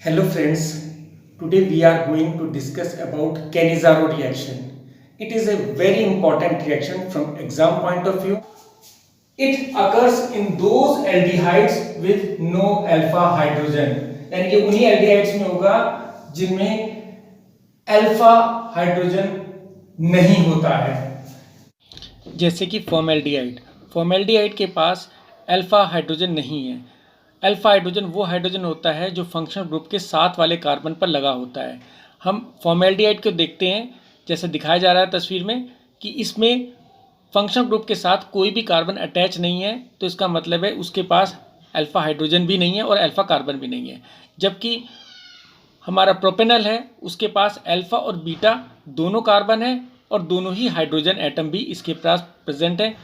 Hello friends, today we are going to discuss about Cannizzaro reaction. It is a very important reaction from exam point of view. It occurs in those aldehydes with no alpha hydrogen. यानी कि उन्हीं aldehydes में होगा जिनमें alpha hydrogen नहीं होता है, जैसे कि फॉर्मेल्डिहाइड के पास अल्फा हाइड्रोजन नहीं है। अल्फा हाइड्रोजन वो हाइड्रोजन होता है जो फंक्शनल ग्रुप के साथ वाले कार्बन पर लगा होता है। हम फॉर्मेल्डिहाइड को देखते हैं, जैसे दिखाया जा रहा है तस्वीर में, कि इसमें फंक्शनल ग्रुप के साथ कोई भी कार्बन अटैच नहीं है, तो इसका मतलब है उसके पास अल्फा हाइड्रोजन भी नहीं है और अल्फा कार्बन भी नहीं है। जबकि हमारा प्रोपेनल है, उसके पास अल्फा और बीटा दोनों कार्बन है और दोनों ही हाइड्रोजन एटम भी इसके पास प्रेजेंट है।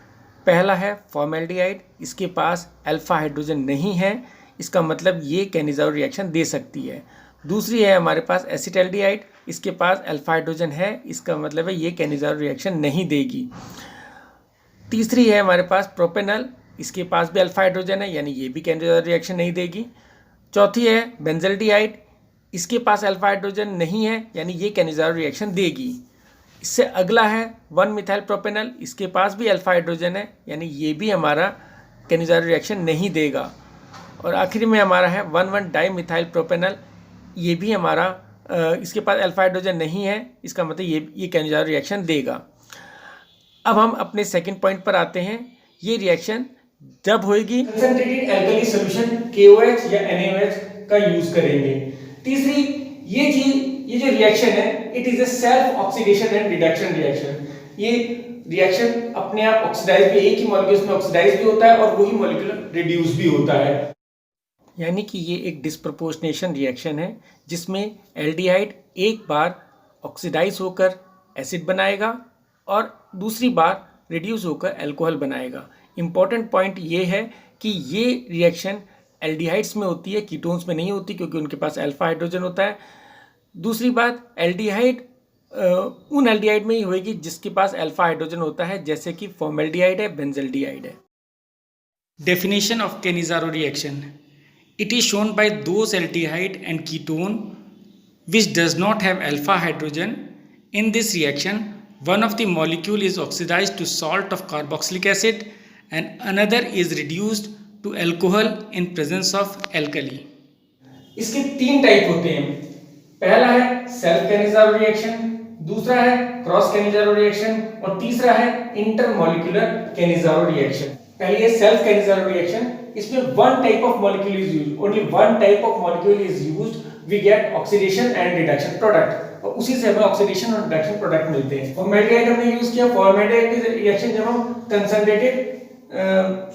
पहला है फॉर्मेल्डिहाइड, इसके पास अल्फा हाइड्रोजन नहीं है, इसका मतलब ये कैनिज़ारो रिएक्शन दे सकती है। दूसरी है हमारे पास एसिटाल्डिहाइड, इसके पास अल्फा हाइड्रोजन है, इसका मतलब है ये कैनिज़ारो रिएक्शन नहीं देगी। तीसरी है हमारे पास प्रोपेनल, इसके पास भी अल्फा हाइड्रोजन है, यानी ये भी कैनिज़ारो रिएक्शन नहीं देगी। चौथी है बेंजल्डिहाइड, इसके पास अल्फा हाइड्रोजन नहीं है, यानी ये कैनिज़ारो रिएक्शन देगी। इससे अगला है 1-मिथाइल प्रोपेनल, इसके पास भी अल्फा हाइड्रोजन है, यानी ये भी हमारा कैनिज़ारो रिएक्शन नहीं देगा। और आखिरी में हमारा है 1,1-डाइमिथाइल प्रोपेनल, ये भी हमारा इसके पास अल्फा हाइड्रोजन नहीं है, इसका मतलब ये कैनिज़ारो रिएक्शन देगा। अब हम अपने सेकंड पॉइंट पर आते हैं। ये रिएक्शन जब होगी कंसंट्रेटेड एल्कली सॉल्यूशन KOH या NaOH का यूज करेंगे। तीसरी ये जो रिएक्शन है, it is a self oxidation and reduction reaction. ये रिएक्शन अपने आप ऑक्सीडाइज भी, एक ही मॉलिक्यूल्स में ऑक्सीडाइज भी होता है और वही मॉलिक्यूल रिड्यूस भी होता है। यानी कि ये एक डिस्प्रपोर्शनेशन रिएक्शन है, जिसमें एल्डिहाइड एक बार ऑक्सीडाइज होकर एसिड बनाएगा और दूसरी बार रिड्यूस होकर अल्कोहल बनाएगा। इंपॉर्टेंट पॉइंट ये है कि ये रिएक्शन एल्डिहाइड्स में होती है, कीटोन्स में नहीं होती, क्योंकि उनके पास अल्फा हाइड्रोजन होता है। दूसरी बात, एल्डिहाइड उन एल्डिहाइड में ही होगी जिसके पास अल्फा हाइड्रोजन होता है, जैसे कि फॉर्मेल्डिहाइड है, बेंजल्डिहाइड है। Definition of Cannizzaro reaction: it is shown by those aldehyde and ketone which does not have alpha hydrogen. In this reaction, one of the molecule is oxidized to salt of carboxylic acid and another is reduced to alcohol in presence of alkali. इसके तीन type होते हैं। पहला है self Cannizzaro reaction, दूसरा है cross Cannizzaro reaction और तीसरा है इंटरमॉलिक्यूलर कैनिज़ारो रिएक्शन। पहले है सेल्फ कैनिज़ारो रिएक्शन, इसमें one type of molecule is used, only one type of molecule is used, we get oxidation and reduction product, और उसी से हमें ऑक्सीडेशन और रिडक्शन प्रोडक्ट मिलते हैं। फॉर्मेल्डिहाइड हमने यूज किया। फॉर्मेल्डिहाइड की रिएक्शन जब हम कंसंट्रेटेड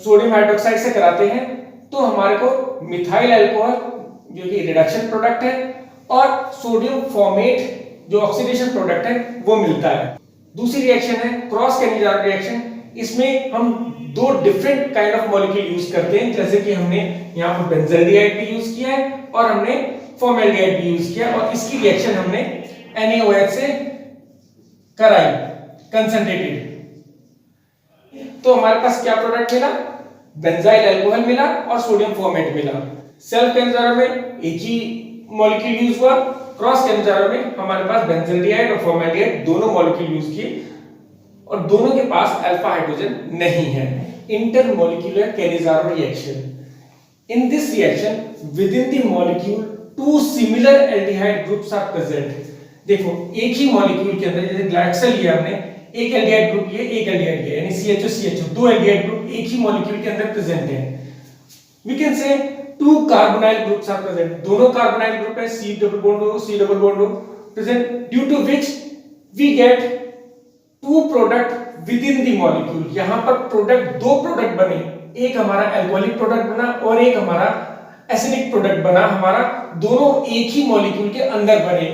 सोडियम हाइड्रोक्साइड से कराते हैं तो हमारे को मिथाइल अल्कोहल जो कि रिडक्शन प्रोडक्ट है और सोडियम फॉर्मेट जो ऑक्सीडेशन प्रोडक्ट है वो मिलता है। दूसरी रिएक्शन है क्रॉस कैनिज़ारो रिएक्शन, इसमें हम दो different kind of molecule use करते हैं, जैसे कि हमने यहाँ पर बेंजल्डिहाइड भी यूज किया है और हमने फॉर्मेल्डिहाइड भी यूज किया, और इसकी रिएक्शन हमने NaOH से कराई कंसंट्रेटेड। तो हमारे पास क्या प्रोडक्ट मिला? बेंजाइल अल्कोहल मिला और सोडियम फॉर्मेट मिला। सेल्फ कैनिज़ारो में एक ही मॉलिक्यूल यूज हुआ, क्रॉस कैनिज़ारो में हमारे पास बेंजल्डिहाइड और फॉर्मेल्डिहाइड दोनों मॉलिक्यूल यूज किए और दोनों के पास अल्फा हाइड्रोजन नहीं है। Intermolecular Cannizzaro reaction: in this reaction within the molecule two similar aldehyde groups are present। देखो एक ही मॉलिक्यूल के अंदर, जैसे ग्लाइकोल लिया हमने, एक एल्डिहाइड ग्रुप लिए, एक एल्डिहाइड लिया, यानी CHO दो एल्डिहाइड ग्रुप एक ही मॉलिक्यूल के अंदर प्रेजेंट है। We can say two carbonyl groups are present, दोनों कार्बोनाइल ग्रुप है, C double bond O present, due to which we get two product within the molecule. यहां पर product, दो product बने, एक हमारा अल्कोहलिक प्रोडक्ट बना और एक हमारा एसिडिक प्रोडक्ट बना, हमारा दोनों एक ही मॉलिक्यूल के अंदर बने।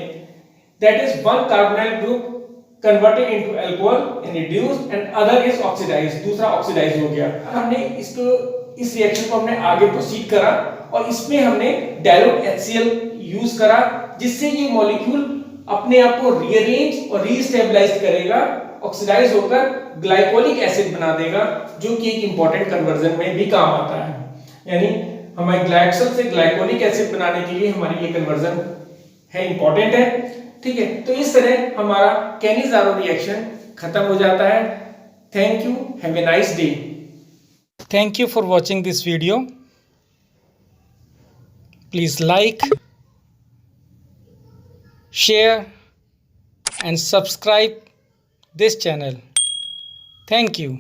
That is one carbonyl group converted into alcohol and reduced and other is oxidised, दूसरा ऑक्सीडाइज हो गया। हमने इस रिएक्शन को हमने आगे प्रोसीड करा और इसमें हमने डाइल्यूट HCl यूज करा, जिससे ये मॉलिक्यूल अपने आप को रीअरेंज और रीस्टेबलाइज करेगा, ऑक्सीडाइज होकर ग्लाइकोलिक एसिड बना देगा, जो कि एक इंपॉर्टेंट कन्वर्जन में भी काम आता है। यानी हमारे ग्लाइकोल से ग्लाइकोलिक एसिड बनाने के लिए हमारी ये कन्वर्जन है, इंपॉर्टेंट है। ठीक है, तो इस तरह हमारा कैनिज़ारो रिएक्शन खत्म हो जाता है। Thank you, have a nice day. Thank you for watching this video. Please like, share and subscribe this channel. Thank you.